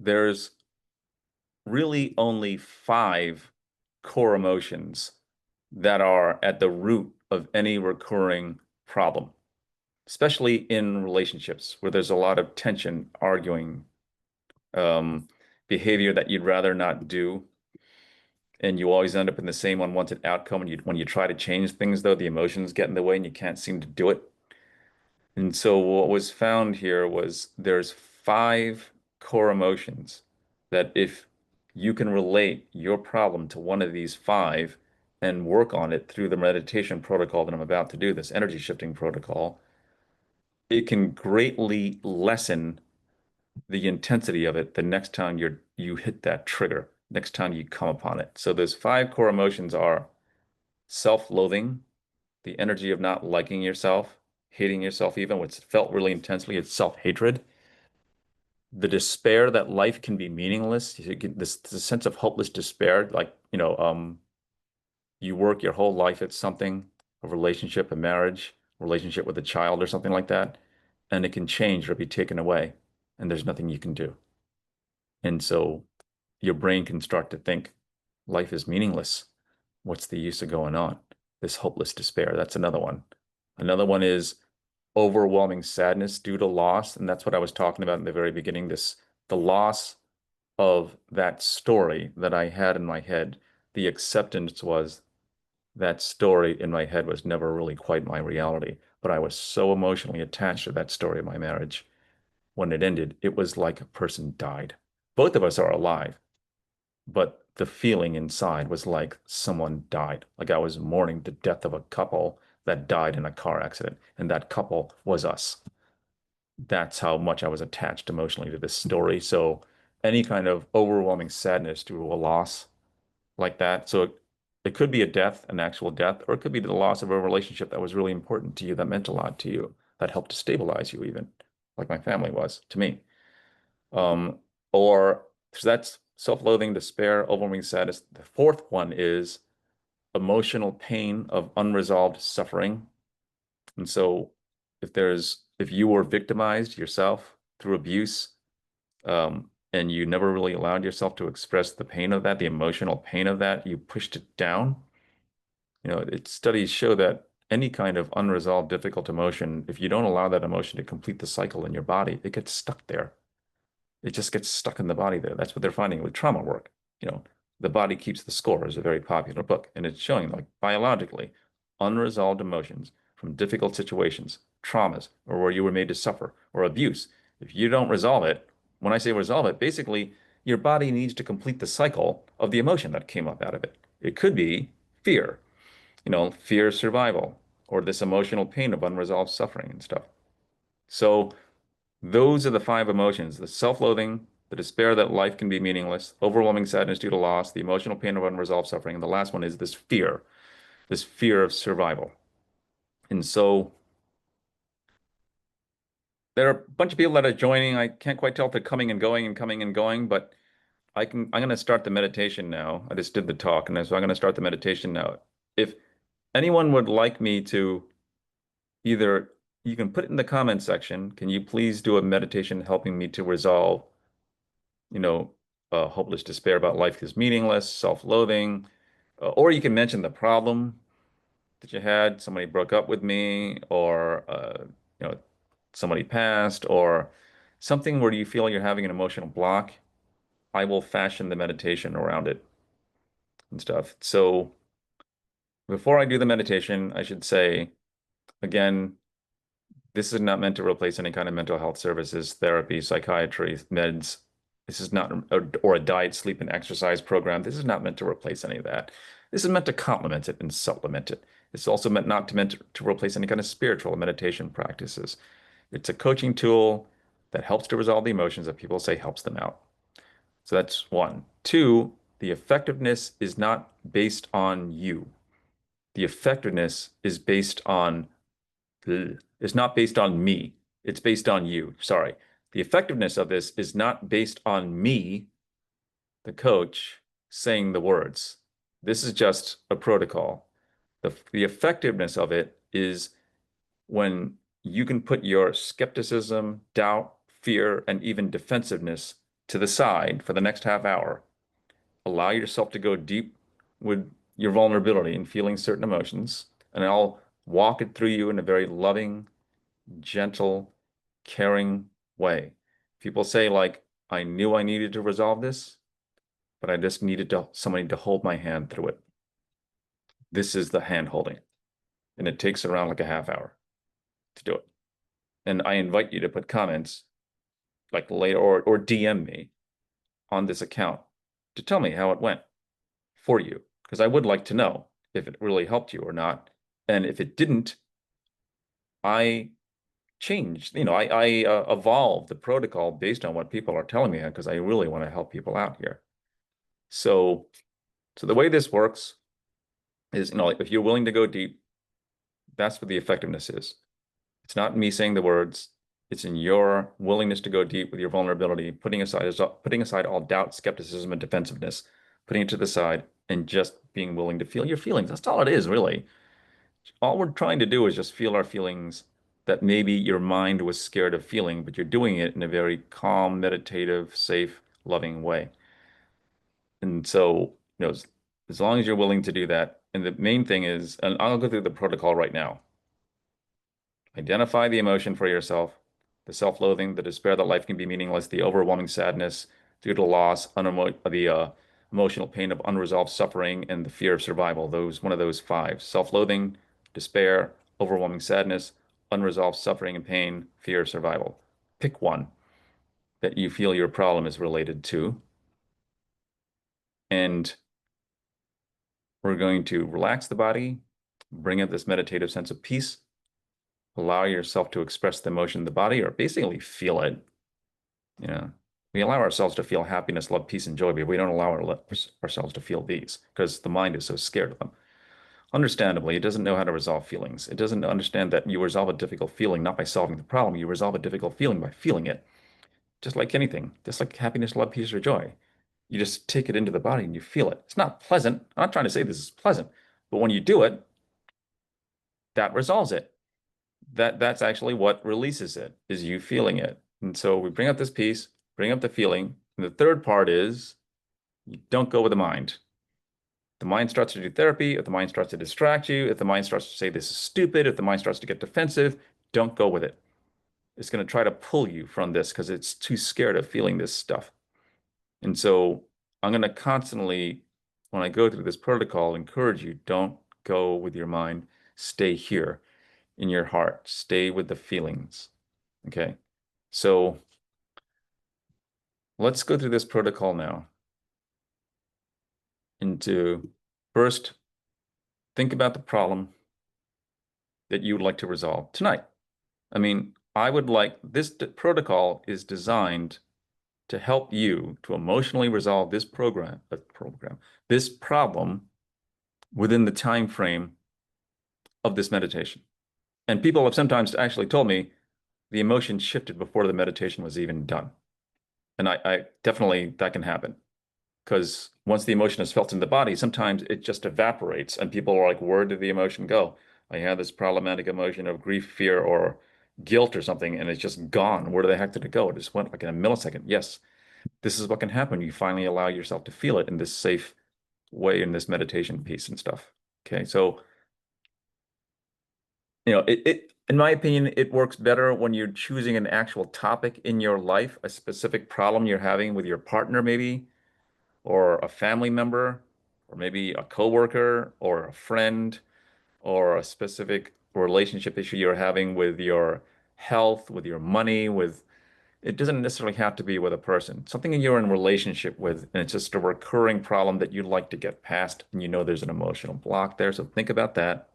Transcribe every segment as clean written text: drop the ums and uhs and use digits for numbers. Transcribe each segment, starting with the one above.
there's really only five core emotions that are at the root of any recurring problem, especially in relationships where there's a lot of tension, arguing, behavior that you'd rather not do, and you always end up in the same unwanted outcome. And when you try to change things, though, the emotions get in the way and you can't seem to do it. And so what was found here was there's five core emotions that if you can relate your problem to one of these five and work on it through the meditation protocol that I'm about to do, this energy shifting protocol, it can greatly lessen the intensity of it the next time you hit that trigger, next time you come upon it. So those five core emotions are self-loathing, the energy of not liking yourself, hating yourself even, what's felt really intensely, it's self-hatred. The despair that life can be meaningless, you get this sense of hopeless despair, like, you work your whole life at something, a relationship, a marriage, relationship with a child or something like that, and it can change or be taken away, and there's nothing you can do. And so your brain can start to think life is meaningless. What's the use of going on? This hopeless despair. That's another one. Another one is overwhelming sadness due to loss. And that's what I was talking about in the very beginning, the loss of that story that I had in my head. The acceptance was that story in my head was never really quite my reality. But I was so emotionally attached to that story of my marriage. When it ended, it was like a person died. Both of us are alive, but the feeling inside was like someone died. Like I was mourning the death of a couple that died in a car accident, and that couple was us. That's how much I was attached emotionally to this story. So any kind of overwhelming sadness due to a loss like that. So it could be a death, an actual death, or it could be the loss of a relationship that was really important to you, that meant a lot to you, that helped to stabilize you even, like my family was to me. Um, or so that's self-loathing, despair, overwhelming sadness. The fourth one is emotional pain of unresolved suffering. And so if you were victimized yourself through abuse, and you never really allowed yourself to express the pain of that, the emotional pain of that, you pushed it down. Studies show that any kind of unresolved difficult emotion, if you don't allow that emotion to complete the cycle in your body, it gets stuck there. It just gets stuck in the body there. That's what they're finding with trauma work. You know, The Body Keeps the Score is a very popular book, and it's showing like biologically unresolved emotions from difficult situations, traumas, or where you were made to suffer, or abuse. If you don't resolve it, when I say resolve it, basically your body needs to complete the cycle of the emotion that came up out of it. It could be fear, fear of survival, or this emotional pain of unresolved suffering and stuff. So those are the five emotions: the self-loathing, the despair that life can be meaningless, overwhelming sadness due to loss, the emotional pain of unresolved suffering, and the last one is this fear of survival. And so there are a bunch of people that are joining. I can't quite tell if they're coming and going and coming and going, but I'm going to start the meditation now. I just did the talk, and so I'm going to start the meditation now. If anyone would like me to either, you can put it in the comment section. Can you please do a meditation helping me to resolve you know, hopeless despair about life is meaningless, self-loathing, or you can mention the problem that you had. Somebody broke up with me, or you know, somebody passed, or something where you feel you're having an emotional block. I will fashion the meditation around it and stuff. So before I do the meditation, I should say again, this is not meant to replace any kind of mental health services, therapy, psychiatry, meds. This is not, or a diet, sleep, and exercise program. This is not meant to replace any of that. This is meant to complement it and supplement it. It's also meant to replace any kind of spiritual meditation practices. It's a coaching tool that helps to resolve the emotions that people say helps them out. So that's one. Two, the effectiveness is not based on you. The effectiveness is based on it's not based on me. It's based on you. Sorry. The effectiveness of this is not based on me, the coach, saying the words. This is just a protocol. The effectiveness of it is when you can put your skepticism, doubt, fear, and even defensiveness to the side for the next half hour. Allow yourself to go deep with your vulnerability and feeling certain emotions, and I'll walk it through you in a very loving, gentle, caring way. People say, like, I knew I needed to resolve this, but I just needed somebody to hold my hand through it. This is the hand holding, and it takes around like a half hour to do it. And I invite you to put comments like later or DM me on this account to tell me how it went for you, because I would like to know if it really helped you or not. And if it didn't, I changed, I evolved the protocol based on what people are telling me because I really want to help people out here. So, so the way this works is, like if you're willing to go deep, that's what the effectiveness is. It's not me saying the words. It's in your willingness to go deep with your vulnerability, putting aside all doubt, skepticism, and defensiveness, putting it to the side, and just being willing to feel your feelings. That's all it is, really. All we're trying to do is just feel our feelings that maybe your mind was scared of feeling, but you're doing it in a very calm, meditative, safe, loving way. And so, as long as you're willing to do that, and the main thing is, and I'll go through the protocol right now. Identify the emotion for yourself, the self-loathing, the despair that life can be meaningless, the overwhelming sadness due to loss, the emotional pain of unresolved suffering, and the fear of survival. One of those five: self-loathing, despair, overwhelming sadness, unresolved suffering and pain, fear of survival. Pick one that you feel your problem is related to, and we're going to relax the body, bring up this meditative sense of peace, allow yourself to express the emotion in the body, or basically feel it. We allow ourselves to feel happiness, love, peace, and joy, but we don't allow ourselves to feel these because the mind is so scared of them. Understandably, it doesn't know how to resolve feelings. It doesn't understand that you resolve a difficult feeling not by solving the problem. You resolve a difficult feeling by feeling it, just like anything, just like happiness, love, peace, or joy. You just take it into the body and you feel it. It's not pleasant. I'm not trying to say this is pleasant, but when you do it, that resolves it. That's actually what releases it, is you feeling it. And so we bring up this piece, bring up the feeling. And the third part is you don't go with the mind. The mind starts to do therapy. If the mind starts to distract you, if the mind starts to say this is stupid, if the mind starts to get defensive, don't go with it. It's going to try to pull you from this because it's too scared of feeling this stuff. And so I'm going to constantly, when I go through this protocol, encourage you, don't go with your mind. Stay here in your heart. Stay with the feelings. Okay. So let's go through this protocol now. And to first think about the problem that you would like to resolve tonight. I mean, I would like this protocol is designed to help you to emotionally resolve this this problem within the time frame of this meditation. And people have sometimes actually told me the emotion shifted before the meditation was even done. And I definitely, that can happen. Because once the emotion is felt in the body, sometimes it just evaporates and people are like, where did the emotion go? I had this problematic emotion of grief, fear, or guilt or something, and it's just gone. Where the heck did it go? It just went like in a millisecond. Yes, this is what can happen. You finally allow yourself to feel it in this safe way in this meditation piece and stuff. Okay, so, in my opinion, it works better when you're choosing an actual topic in your life, a specific problem you're having with your partner, maybe or a family member, or maybe a coworker, or a friend, or a specific relationship issue you're having with your health, with your money, it doesn't necessarily have to be with a person. Something you're in relationship with, and it's just a recurring problem that you'd like to get past, and there's an emotional block there. So think about that.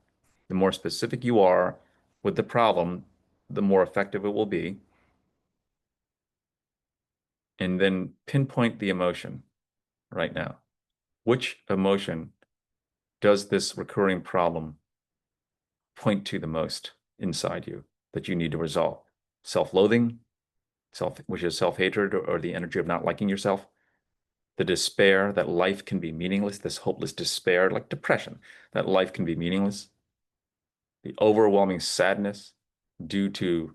The more specific you are with the problem, the more effective it will be. And then pinpoint the emotion right now. Which emotion does this recurring problem point to the most inside you that you need to resolve? Self-loathing, which is self-hatred or the energy of not liking yourself. The despair that life can be meaningless, this hopeless despair, like depression, that life can be meaningless. The overwhelming sadness due to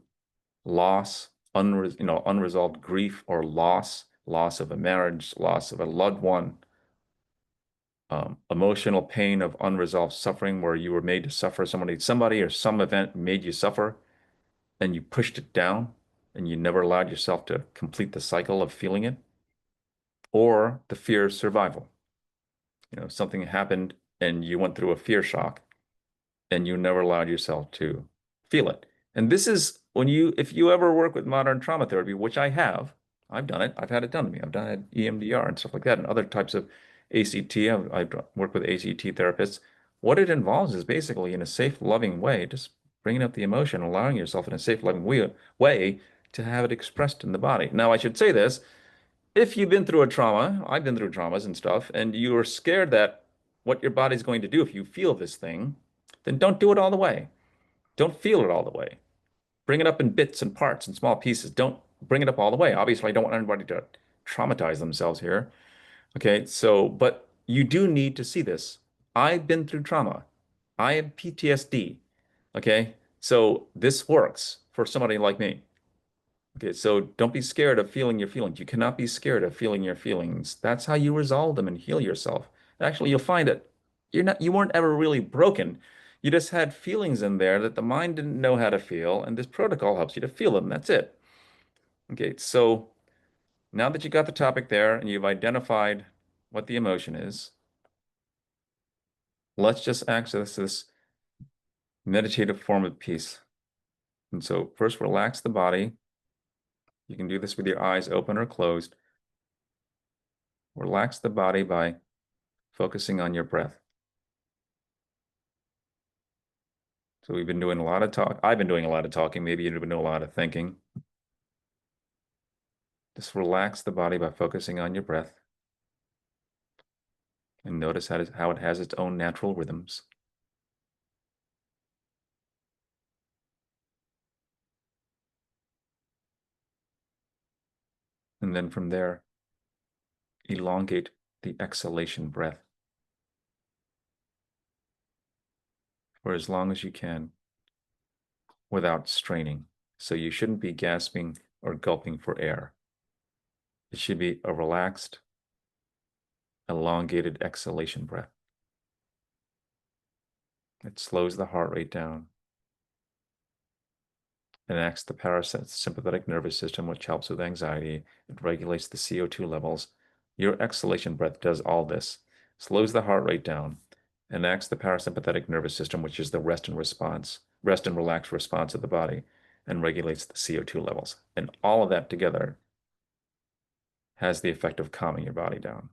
loss, unresolved grief or loss loss of a marriage, loss of a loved one, emotional pain of unresolved suffering where you were made to suffer, somebody or some event made you suffer and you pushed it down and you never allowed yourself to complete the cycle of feeling it, or the fear of survival. Something happened and you went through a fear shock and you never allowed yourself to feel it. And this is if you ever work with modern trauma therapy, which I have, I've done it. I've had it done to me. I've done it EMDR and stuff like that, and other types of ACT. I've worked with ACT therapists. What it involves is basically in a safe, loving way, just bringing up the emotion, allowing yourself in a safe, loving way to have it expressed in the body. Now, I should say this. If you've been through a trauma, I've been through traumas and stuff, and you are scared that what your body's going to do if you feel this thing, then don't do it all the way. Don't feel it all the way. Bring it up in bits and parts and small pieces. Don't bring it up all the way. Obviously, I don't want anybody to traumatize themselves here. Okay, so, but you do need to see this. I've been through trauma. I have PTSD. Okay, so this works for somebody like me. Okay, so don't be scared of feeling your feelings. You cannot be scared of feeling your feelings. That's how you resolve them and heal yourself. Actually, you'll find that you weren't ever really broken. You just had feelings in there that the mind didn't know how to feel, and this protocol helps you to feel them. That's it. Okay, so now that you got the topic there and you've identified what the emotion is, let's just access this meditative form of peace. And so first relax the body. You can do this with your eyes open or closed. Relax the body by focusing on your breath. So we've been doing a lot of talk. I've been doing a lot of talking. Maybe you've been doing a lot of thinking. Just relax the body by focusing on your breath. And notice how it has its own natural rhythms. And then from there, elongate the exhalation breath for as long as you can without straining. So you shouldn't be gasping or gulping for air. It should be a relaxed, elongated exhalation breath. It slows the heart rate down and acts the parasympathetic nervous system, which helps with anxiety. It regulates the CO2 levels. Your exhalation breath does all this, slows the heart rate down, and acts the parasympathetic nervous system, which is the rest and relax response of the body, and regulates the CO2 levels. And all of that together has the effect of calming your body down.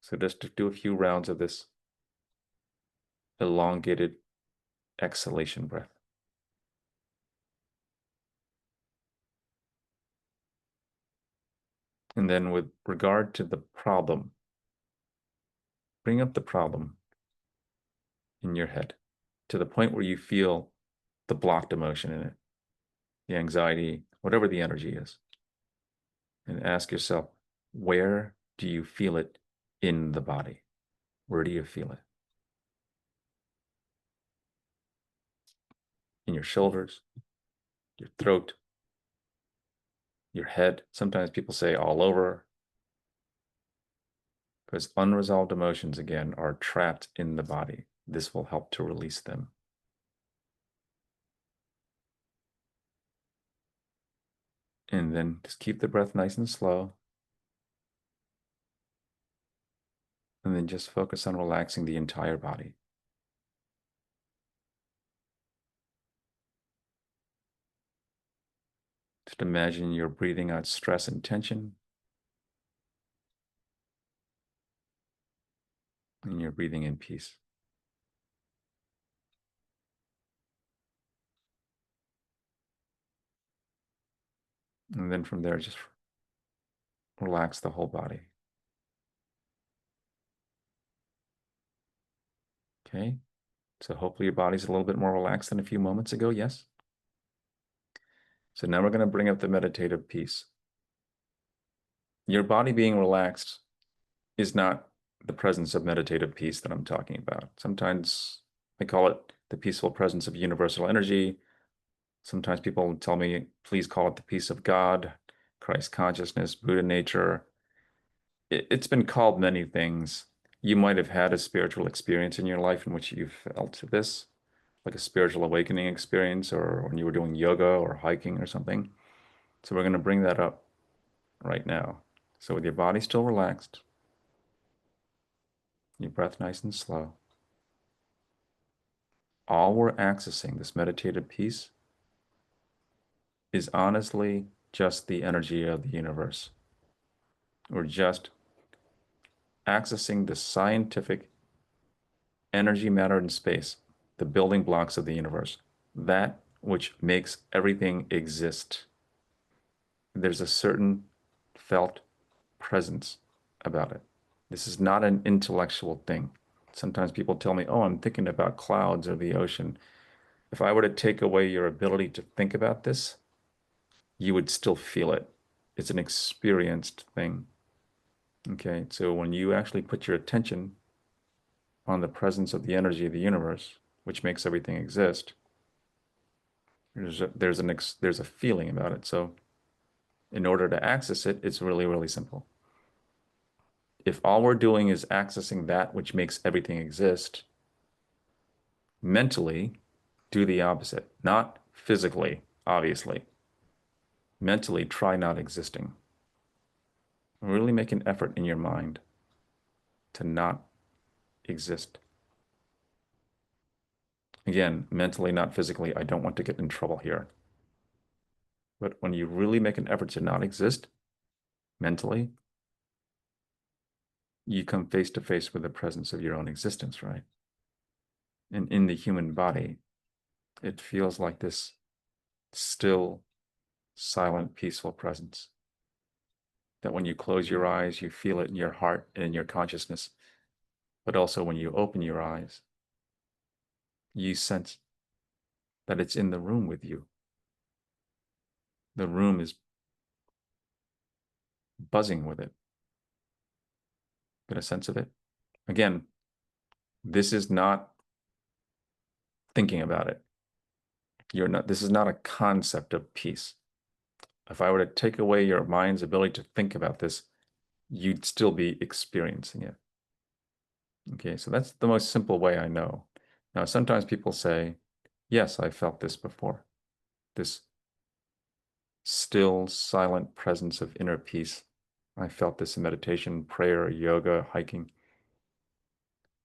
So just to do a few rounds of this elongated exhalation breath. And then with regard to the problem, bring up the problem in your head to the point where you feel the blocked emotion in it, the anxiety, whatever the energy is. And ask yourself, where do you feel it in the body? Where do you feel it? In your shoulders, your throat, your head. Sometimes people say all over, because unresolved emotions, again, are trapped in the body. This will help to release them. And then just keep the breath nice and slow. And then just focus on relaxing the entire body. Just imagine you're breathing out stress and tension. And you're breathing in peace. And then from there, just relax the whole body. Okay, so hopefully your body's a little bit more relaxed than a few moments ago, yes? So now we're going to bring up the meditative piece. Your body being relaxed is not the presence of meditative peace that I'm talking about. Sometimes I call it the peaceful presence of universal energy, Sometimes people tell me, please call it the peace of God, Christ consciousness, Buddha nature. It's been called many things. You might have had a spiritual experience in your life in which you felt this, like a spiritual awakening experience, or when you were doing yoga or hiking or something. So we're going to bring that up right now. So with your body still relaxed, your breath nice and slow, all we're accessing, this meditative peace, is honestly just the energy of the universe. We're just accessing the scientific energy, matter, and space, the building blocks of the universe, that which makes everything exist. There's a certain felt presence about it. This is not an intellectual thing. Sometimes people tell me, oh, I'm thinking about clouds or the ocean. If I were to take away your ability to think about this, you would still feel it. It's an experienced thing. Okay, so when you actually put your attention on the presence of the energy of the universe, which makes everything exist, there's a feeling about it. So in order to access it, it's really, really simple. If all we're doing is accessing that which makes everything exist, mentally do the opposite. Not physically, obviously. Mentally try not existing. Really make an effort in your mind to not exist. Again, mentally, not physically. I don't want to get in trouble here. But when you really make an effort to not exist mentally, you come face to face with the presence of your own existence, right? And in the human body, it feels like this still, silent, peaceful presence. That when you close your eyes, you feel it in your heart and in your consciousness. But also when you open your eyes, you sense that it's in the room with you. The room is buzzing with it. Get a sense of it? Again, this is not thinking about it. This is not a concept of peace. If I were to take away your mind's ability to think about this, you'd still be experiencing it. Okay, so that's the most simple way I know. Now, sometimes people say, yes, I felt this before. This still, silent presence of inner peace. I felt this in meditation, prayer, yoga, hiking.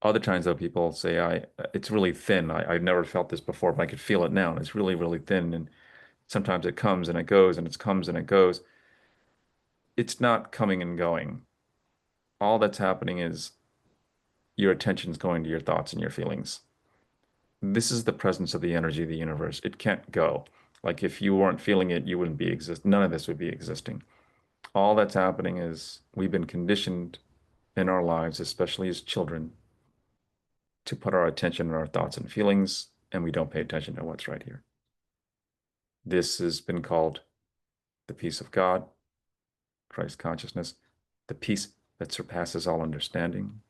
Other times, though, people say, it's really thin. I've never felt this before, but I could feel it now. And it's really, really thin. And sometimes it comes and it goes, and it comes and it goes. It's not coming and going. All that's happening is your attention's going to your thoughts and your feelings. This is the presence of the energy of the universe. It can't go. Like if you weren't feeling it, you wouldn't be exist. None of this would be existing. All that's happening is we've been conditioned in our lives, especially as children, to put our attention on our thoughts and feelings, and we don't pay attention to what's right here. This has been called the peace of God, Christ consciousness, the peace that surpasses all understanding,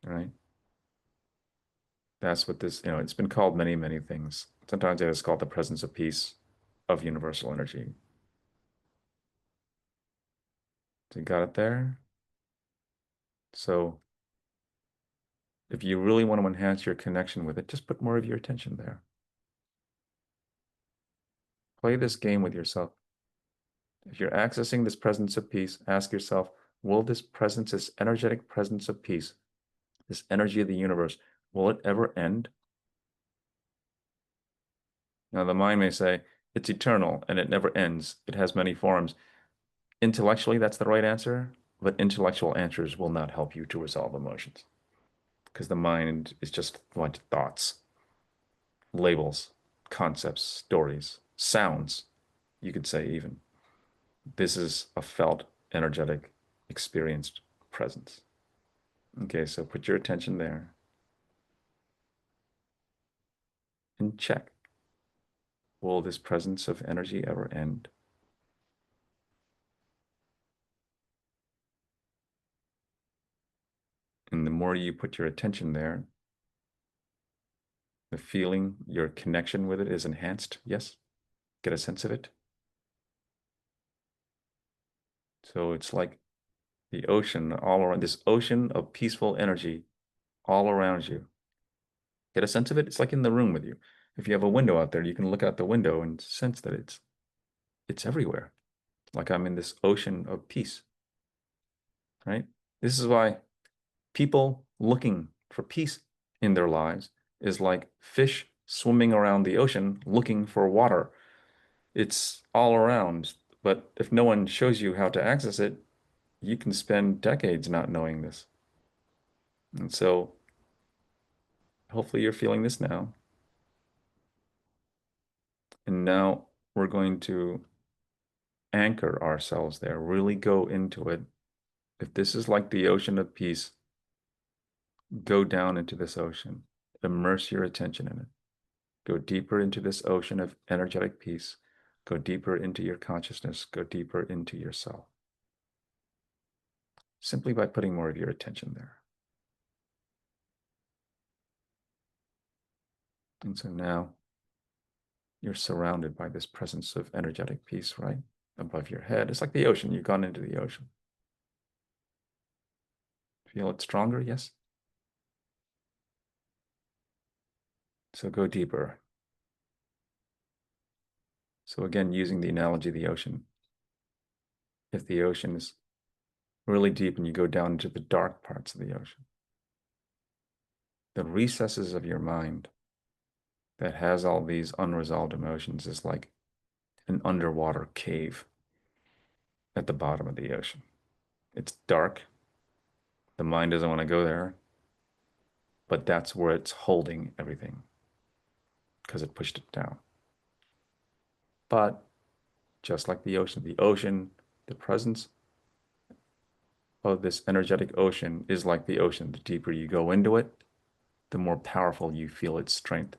right? That's what this, it's been called many, many things. Sometimes it is called the presence of peace, of universal energy. So you got it there? So if you really want to enhance your connection with it, just put more of your attention there. Play this game with yourself. If you're accessing this presence of peace, ask yourself, will this presence, this energetic presence of peace, this energy of the universe, will it ever end? Now, the mind may say, it's eternal and it never ends. It has many forms. Intellectually, that's the right answer, but intellectual answers will not help you to resolve emotions because the mind is just a bunch of thoughts, labels, concepts, stories, sounds, you could say even. This is a felt, energetic, experienced presence. Okay, so put your attention there and check. Will this presence of energy ever end? And the more you put your attention there, The feeling, your connection with it is enhanced. Yes. Get a sense of it. So it's like the ocean all around, this ocean of peaceful energy all around you. Get a sense of it. It's like in the room with you. If you have a window out there, you can look out the window and sense that it's everywhere. Like I'm in this ocean of peace, right? This is why people looking for peace in their lives is like fish swimming around the ocean looking for water. It's all around, but if no one shows you how to access it, you can spend decades not knowing this. And so hopefully you're feeling this now. And now we're going to anchor ourselves there, really go into it. If this is like the ocean of peace, go down into this ocean, immerse your attention in it. Go deeper into this ocean of energetic peace. Go deeper into your consciousness. Go deeper into yourself. Simply by putting more of your attention there. And so now you're surrounded by this presence of energetic peace, right? Above your head. It's like the ocean. You've gone into the ocean. Feel it stronger? Yes? So go deeper. So again, using the analogy of the ocean. If the ocean is really deep and you go down into the dark parts of the ocean, the recesses of your mind that has all these unresolved emotions is like an underwater cave at the bottom of the ocean. It's dark. The mind doesn't want to go there, but that's where it's holding everything because it pushed it down. But just like the ocean, the presence of this energetic ocean is like the ocean. The deeper you go into it, the more powerful you feel its strength.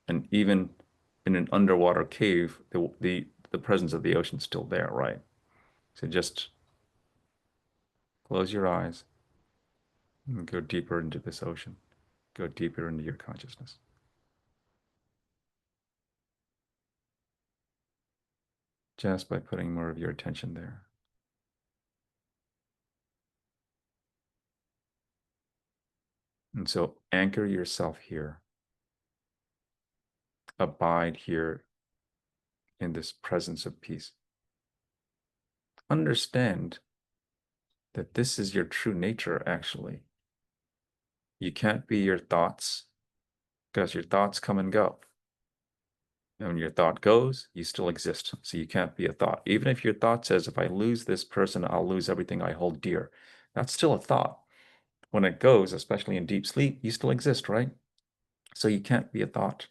And even in an underwater cave, the presence of the ocean is still there, right? So just close your eyes and go deeper into this ocean. Go deeper into your consciousness. Just by putting more of your attention there. And so anchor yourself here. Abide here in this presence of peace. Understand that this is your true nature, actually. You can't be your thoughts because your thoughts come and go. And when your thought goes, you still exist. So you can't be a thought. Even if your thought says, if I lose this person, I'll lose everything I hold dear. That's still a thought. When it goes, especially in deep sleep, you still exist, right? So you can't be a thought.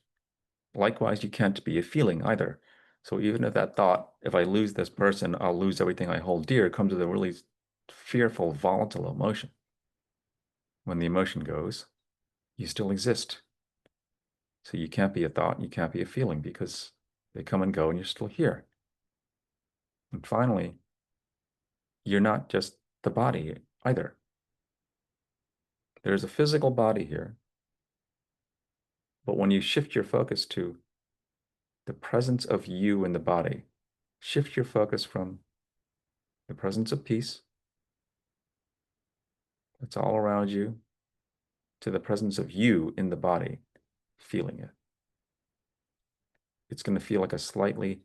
Likewise, you can't be a feeling either. So even if that thought, if I lose this person, I'll lose everything I hold dear, comes with a really fearful, volatile emotion. When the emotion goes, you still exist. So you can't be a thought, and you can't be a feeling because they come and go and you're still here. And finally, you're not just the body either. There's a physical body here. But when you shift your focus to the presence of you in the body, shift your focus from the presence of peace that's all around you to the presence of you in the body, feeling it. It's going to feel like a slightly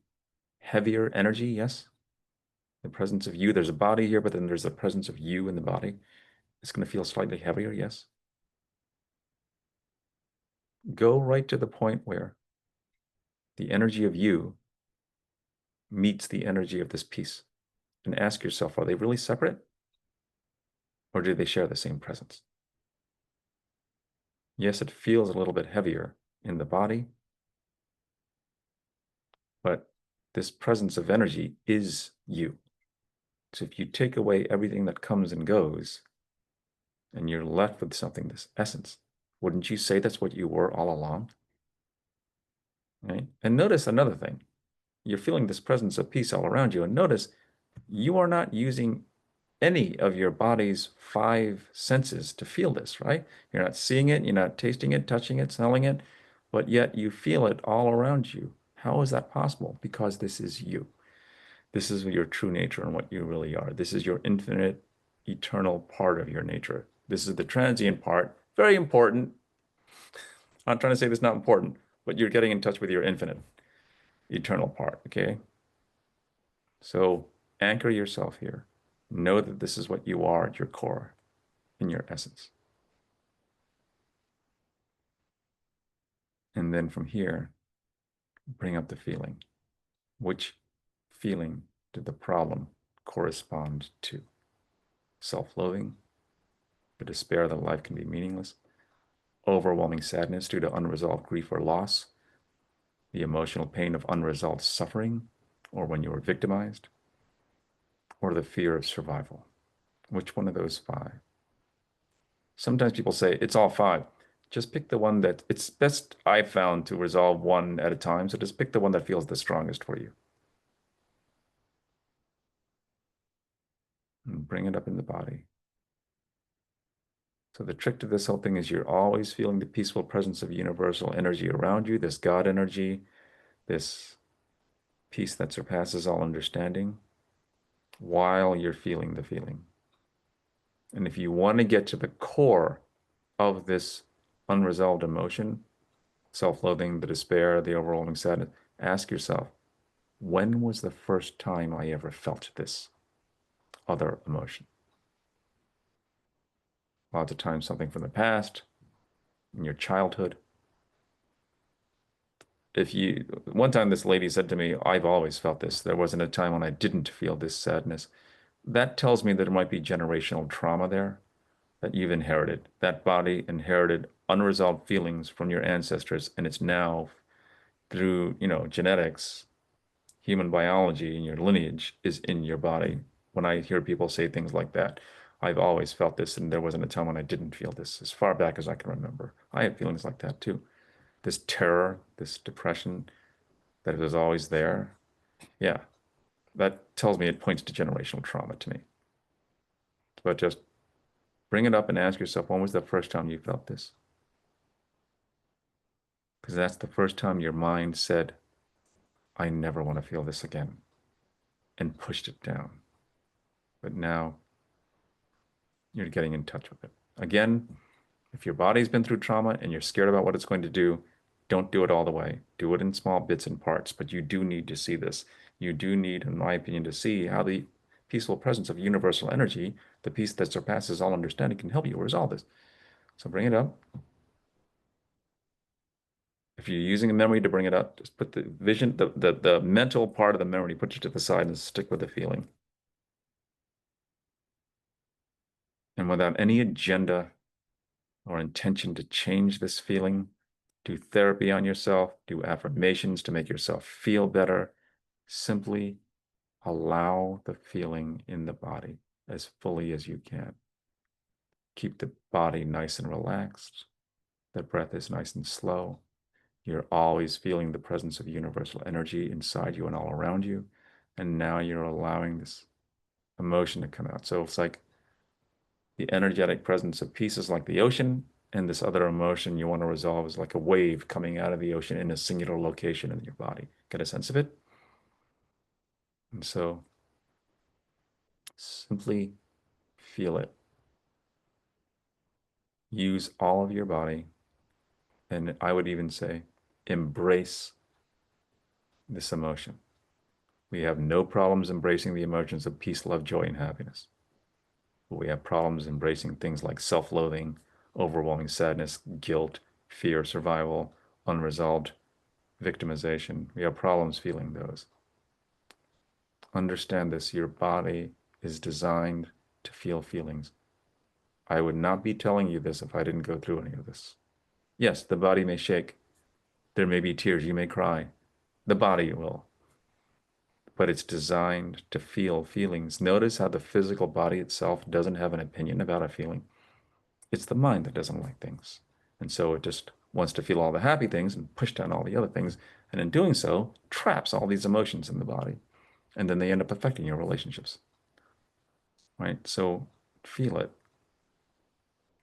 heavier energy, yes? The presence of you, there's a body here, but then there's the presence of you in the body. It's going to feel slightly heavier, yes? Go right to the point where the energy of you meets the energy of this peace and ask yourself, are they really separate? Or do they share the same presence? Yes, it feels a little bit heavier in the body, but this presence of energy is you. So if you take away everything that comes and goes, and you're left with something, this essence, wouldn't you say that's what you were all along? Right? And notice another thing. You're feeling this presence of peace all around you, and notice you are not using any of your body's five senses to feel this, right? You're not seeing it, you're not tasting it, touching it, smelling it. but yet you feel it all around you. How is that possible? Because this is you. This is your true nature and what you really are. This is your infinite, eternal part of your nature. This is the transient part. Very important. I'm not trying to say this is not important, but you're getting in touch with your infinite, eternal part, okay? So anchor yourself here. Know that this is what you are at your core, in your essence. And then from here, bring up the feeling. Which feeling did the problem correspond to? Self-loathing, the despair that life can be meaningless, overwhelming sadness due to unresolved grief or loss, the emotional pain of unresolved suffering, or when you were victimized, or the fear of survival. Which one of those five? Sometimes people say it's all five. Just pick the one that it's best, I've found, to resolve one at a time. So just pick the one that feels the strongest for you and bring it up in the body. So the trick to this whole thing is you're always feeling the peaceful presence of universal energy around you, this God energy, this peace that surpasses all understanding, while you're feeling the feeling. And if you want to get to the core of this unresolved emotion, self-loathing, the despair, the overwhelming sadness, ask yourself, when was the first time I ever felt this other emotion? Lots of times something from the past, in your childhood. One time this lady said to me, I've always felt this. There wasn't a time when I didn't feel this sadness. That tells me that there might be generational trauma there that you've inherited. That body inherited unresolved feelings from your ancestors, and it's now through, genetics, human biology, and your lineage is in your body. When I hear people say things like that, I've always felt this, and there wasn't a time when I didn't feel this, as far back as I can remember. I had feelings like that too. This terror, this depression that was always there. Yeah, that tells me it points to generational trauma to me. But just bring it up and ask yourself, when was the first time you felt this? Because that's the first time your mind said, I never want to feel this again, and pushed it down. But now you're getting in touch with it. Again, if your body's been through trauma and you're scared about what it's going to do, don't do it all the way. Do it in small bits and parts, but you do need to see this. You do need, in my opinion, to see how the peaceful presence of universal energy, the peace that surpasses all understanding, can help you resolve this. So bring it up. If you're using a memory to bring it up, just put the vision, the mental part of the memory, put it to the side and stick with the feeling. And without any agenda or intention to change this feeling, do therapy on yourself, do affirmations to make yourself feel better. Simply allow the feeling in the body as fully as you can. Keep the body nice and relaxed. The breath is nice and slow. You're always feeling the presence of universal energy inside you and all around you. And now you're allowing this emotion to come out. So it's like the energetic presence of peace is like the ocean, and this other emotion you want to resolve is like a wave coming out of the ocean in a singular location in your body. Get a sense of it? And so simply feel it. Use all of your body, and I would even say embrace this emotion. We have no problems embracing the emotions of peace, love, joy, and happiness. But we have problems embracing things like self-loathing, overwhelming sadness, guilt, fear, survival, unresolved victimization. We have problems feeling those. Understand this, your body is designed to feel feelings. I would not be telling you this if I didn't go through any of this. Yes, the body may shake. There may be tears. You may cry. The body will. But it's designed to feel feelings. Notice how the physical body itself doesn't have an opinion about a feeling. It's the mind that doesn't like things. And so it just wants to feel all the happy things and push down all the other things. And in doing so, traps all these emotions in the body. And then they end up affecting your relationships. Right? So feel it.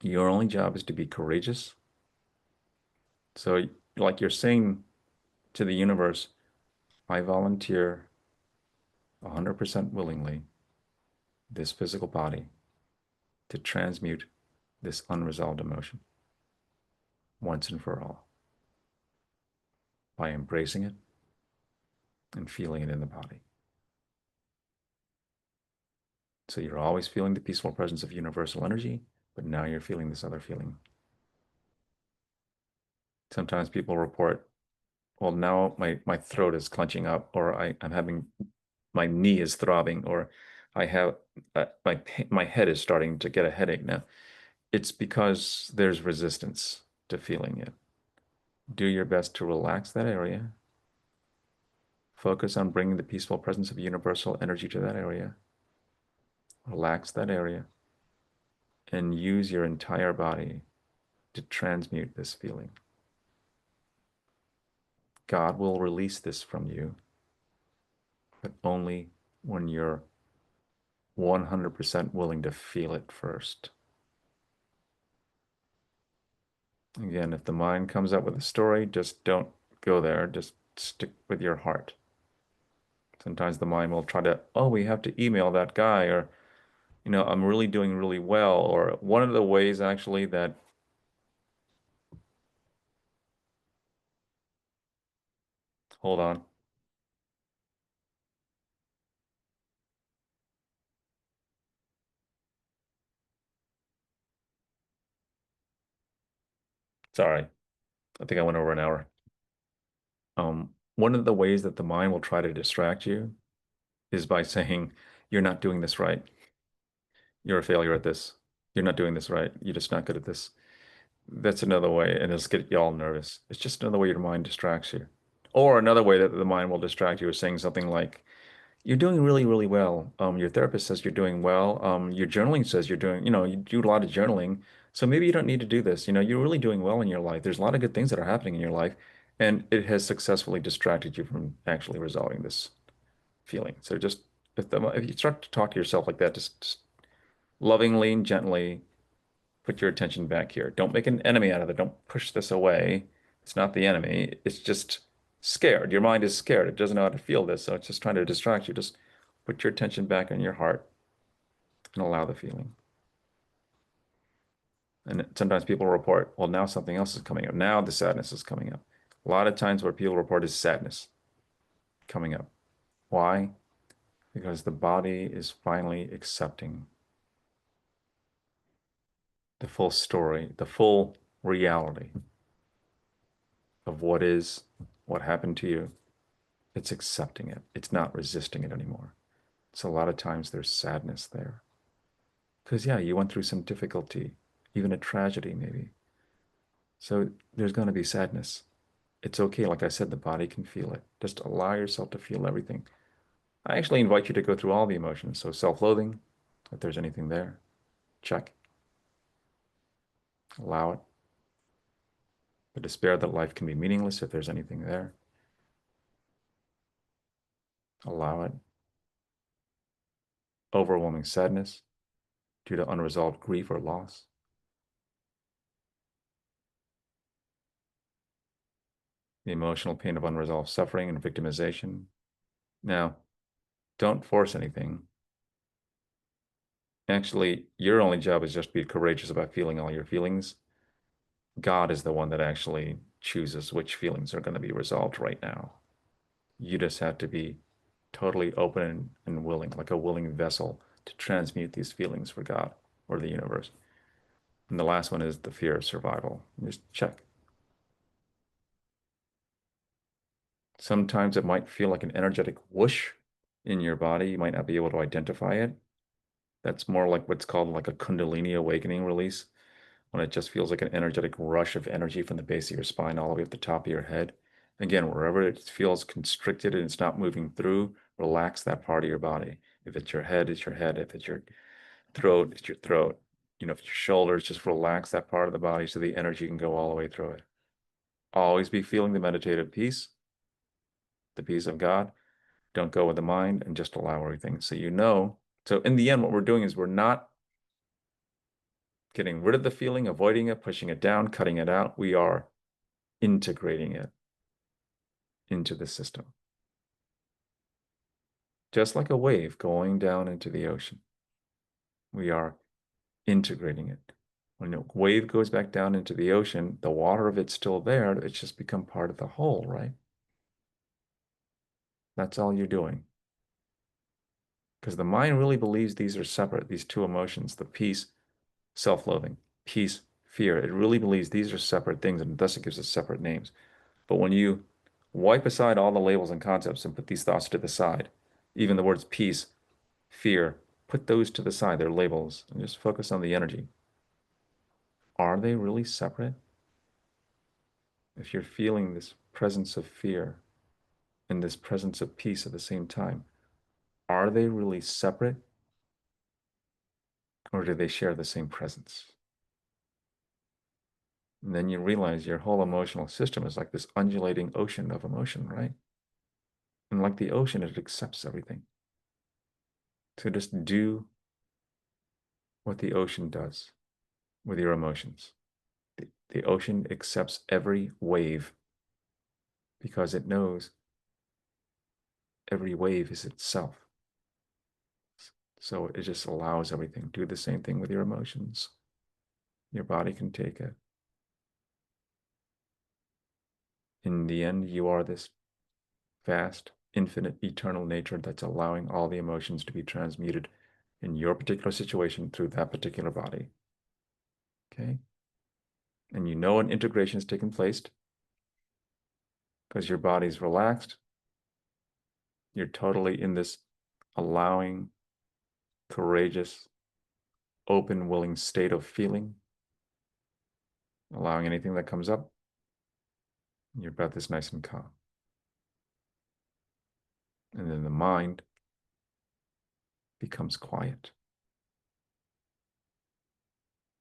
Your only job is to be courageous. So like you're saying to the universe, I volunteer 100% willingly this physical body to transmute this unresolved emotion once and for all by embracing it and feeling it in the body. So you're always feeling the peaceful presence of universal energy, but now you're feeling this other feeling. Sometimes people report, well, now my throat is clenching up, or I'm having my knee is throbbing, or I have my head is starting to get a headache now. It's because there's resistance to feeling it. Do your best to relax that area. Focus on bringing the peaceful presence of universal energy to that area. Relax that area and use your entire body to transmute this feeling. God will release this from you, but only when you're 100% willing to feel it first. Again, if the mind comes up with a story, just don't go there. Just stick with your heart. Sometimes the mind will try to, oh, we have to email that guy, or, I'm really doing really well. Or one of the ways actually that, hold on, sorry, I think I went over an hour. One of the ways that the mind will try to distract you is by saying, you're not doing this right. You're a failure at this. You're not doing this right. You're just not good at this. That's another way, and it'll get you all nervous. It's just another way your mind distracts you. Or another way that the mind will distract you is saying something like, you're doing really, really well. Your therapist says you're doing well. Your journaling says you're doing, you do a lot of journaling. So maybe you don't need to do this. You're really doing well in your life. There's a lot of good things that are happening in your life, and it has successfully distracted you from actually resolving this feeling. So just if you start to talk to yourself like that, just lovingly and gently put your attention back here. Don't make an enemy out of it. Don't push this away. It's not the enemy. It's just scared. Your mind is scared. It doesn't know how to feel this, so it's just trying to distract you. Just put your attention back on your heart and allow the feeling. And sometimes people report, well, now something else is coming up. Now the sadness is coming up. A lot of times what people report is sadness coming up. Why? Because the body is finally accepting the full story, the full reality of what is, what happened to you. It's accepting it. It's not resisting it anymore. So a lot of times there's sadness there. Because, yeah, you went through some difficulty, even a tragedy, maybe. So there's going to be sadness. It's okay. Like I said, the body can feel it. Just allow yourself to feel everything. I actually invite you to go through all the emotions. So self-loathing, if there's anything there, check. Allow it. The despair that life can be meaningless, if there's anything there, allow it. Overwhelming sadness due to unresolved grief or loss. The emotional pain of unresolved suffering and victimization. Now, don't force anything. Actually, your only job is just to be courageous about feeling all your feelings. God is the one that actually chooses which feelings are going to be resolved right now. You just have to be totally open and willing, like a willing vessel to transmute these feelings for God or the universe. And the last one is the fear of survival. Just check. Sometimes it might feel like an energetic whoosh in your body. You might not be able to identify it. That's more like what's called like a Kundalini awakening release, when it just feels like an energetic rush of energy from the base of your spine all the way up the top of your head. Again, wherever it feels constricted and it's not moving through, relax that part of your body. If it's your head, it's your head. If it's your throat, it's your throat. If it's your shoulders, just relax that part of the body so the energy can go all the way through it. Always be feeling the meditative peace, the peace of God. Don't go with the mind and just allow everything. So in the end, what we're doing is we're not getting rid of the feeling, avoiding it, pushing it down, cutting it out. We are integrating it into the system. Just like a wave going down into the ocean, we are integrating it. When a wave goes back down into the ocean, the water of it's still there. It's just become part of the whole, right? That's all you're doing. Because the mind really believes these are separate, these two emotions, the peace, self-loathing, peace, fear. It really believes these are separate things, and thus it gives us separate names. But when you wipe aside all the labels and concepts and put these thoughts to the side, even the words peace, fear, put those to the side, they're labels, and just focus on the energy. Are they really separate? If you're feeling this presence of fear and this presence of peace at the same time, are they really separate, or do they share the same presence? And then you realize your whole emotional system is like this undulating ocean of emotion, right? And like the ocean, it accepts everything. So just do what the ocean does with your emotions. The ocean accepts every wave because it knows every wave is itself. So it just allows everything. Do the same thing with your emotions. Your body can take it. In the end, you are this vast, infinite, eternal nature that's allowing all the emotions to be transmuted in your particular situation through that particular body. Okay? And you know an integration has taken place because your body's relaxed. You're totally in this allowing, courageous, open, willing state of feeling, allowing anything that comes up. Your breath is nice and calm. And then the mind becomes quiet.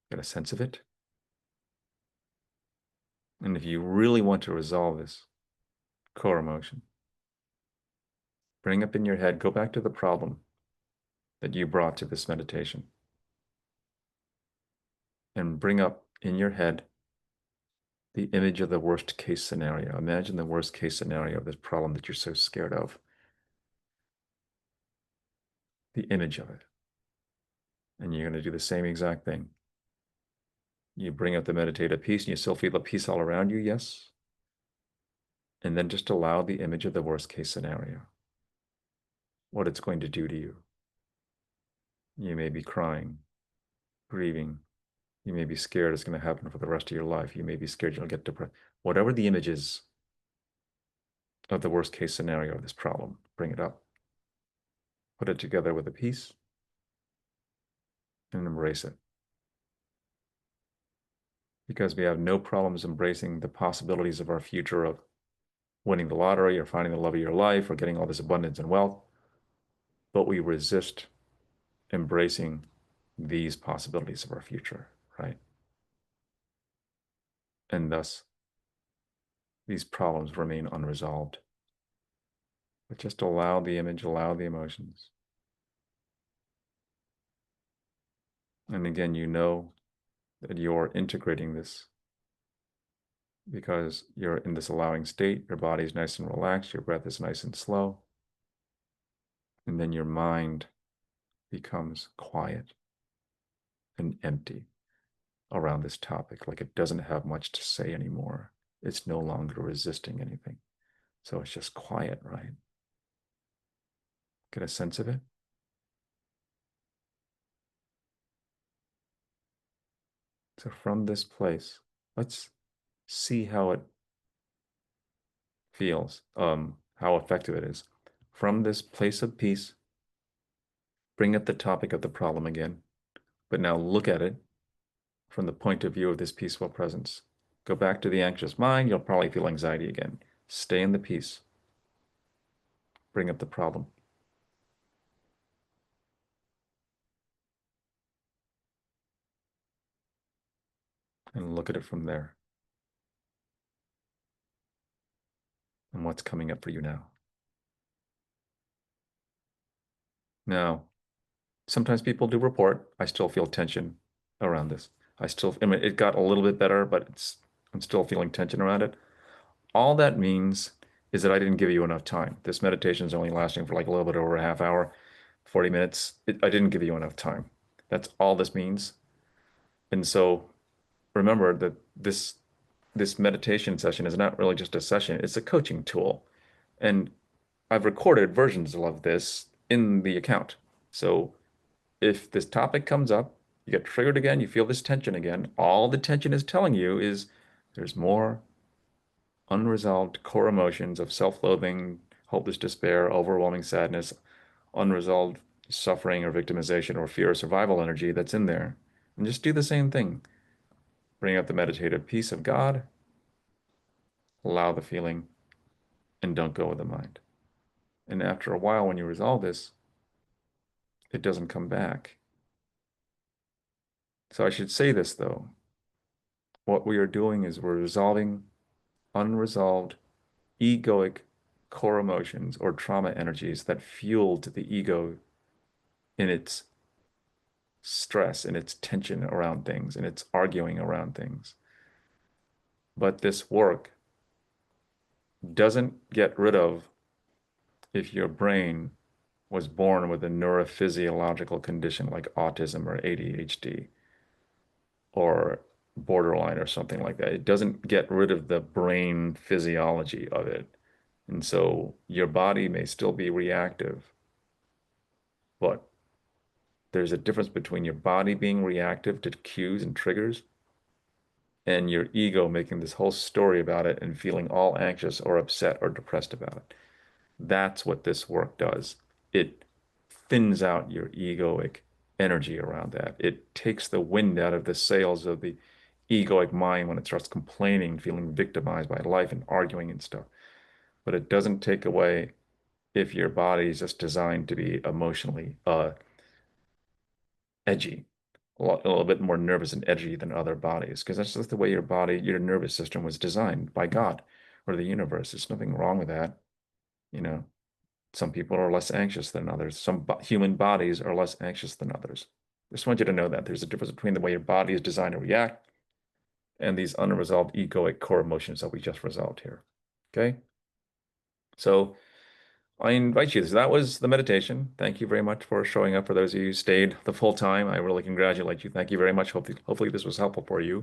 Get a sense of it? And if you really want to resolve this core emotion, bring up in your head, go back to the problem that you brought to this meditation, and bring up in your head the image of the worst case scenario. Imagine the worst case scenario of this problem that you're so scared of, the image of it. And you're going to do the same exact thing. You bring up the meditative peace and you still feel the peace all around you, yes? And then just allow the image of the worst case scenario, what it's going to do to you. You may be crying, grieving. You may be scared it's going to happen for the rest of your life. You may be scared you'll get depressed. Whatever the image is of the worst case scenario of this problem, bring it up. Put it together with a peace and embrace it. Because we have no problems embracing the possibilities of our future of winning the lottery or finding the love of your life or getting all this abundance and wealth. But we resist embracing these possibilities of our future, right? And thus, these problems remain unresolved. But just allow the image, allow the emotions. And again, you know that you're integrating this because you're in this allowing state. Your body's nice and relaxed. Your breath is nice and slow. And then your mind becomes quiet and empty around this topic, like it doesn't have much to say anymore. It's no longer resisting anything. So it's just quiet, right? Get a sense of it? So from this place, let's see how it feels, how effective it is. From this place of peace, bring up the topic of the problem again, but now look at it from the point of view of this peaceful presence. Go back to the anxious mind, you'll probably feel anxiety again. Stay in the peace. Bring up the problem. And look at it from there. And what's coming up for you now? Now, sometimes people do report, I still feel tension around this. I mean, it got a little bit better, but I'm still feeling tension around it. All that means is that I didn't give you enough time. This meditation is only lasting for like a little bit over a half hour, 40 minutes. I didn't give you enough time. That's all this means. And so remember that this meditation session is not really just a session, it's a coaching tool. And I've recorded versions of this in the account. So if this topic comes up, you get triggered again, you feel this tension again, all the tension is telling you is there's more unresolved core emotions of self-loathing, hopeless despair, overwhelming sadness, unresolved suffering or victimization or fear or survival energy that's in there. And just do the same thing. Bring up the meditative peace of God, allow the feeling, and don't go with the mind. And after a while, when you resolve this, it doesn't come back. So I should say this though. What we are doing is we're resolving unresolved egoic core emotions or trauma energies that fueled the ego in its stress and its tension around things and its arguing around things. But this work doesn't get rid of if your brain was born with a neurophysiological condition like autism or ADHD or borderline or something like that. It doesn't get rid of the brain physiology of it. And so your body may still be reactive, but there's a difference between your body being reactive to cues and triggers and your ego making this whole story about it and feeling all anxious or upset or depressed about it. That's what this work does. It thins out your egoic energy around that. It takes the wind out of the sails of the egoic mind when it starts complaining, feeling victimized by life and arguing and stuff. But it doesn't take away if your body is just designed to be emotionally edgy, a little bit more nervous and edgy than other bodies, because that's just the way your body, your nervous system was designed by God or the universe. There's nothing wrong with that. You know, some people are less anxious than others. Some human bodies are less anxious than others. I just want you to know that there's a difference between the way your body is designed to react and these unresolved egoic core emotions that we just resolved here. Okay? So I invite you. So that was the meditation. Thank you very much for showing up. For those of you who stayed the full time, I really congratulate you. Thank you very much. Hopefully this was helpful for you.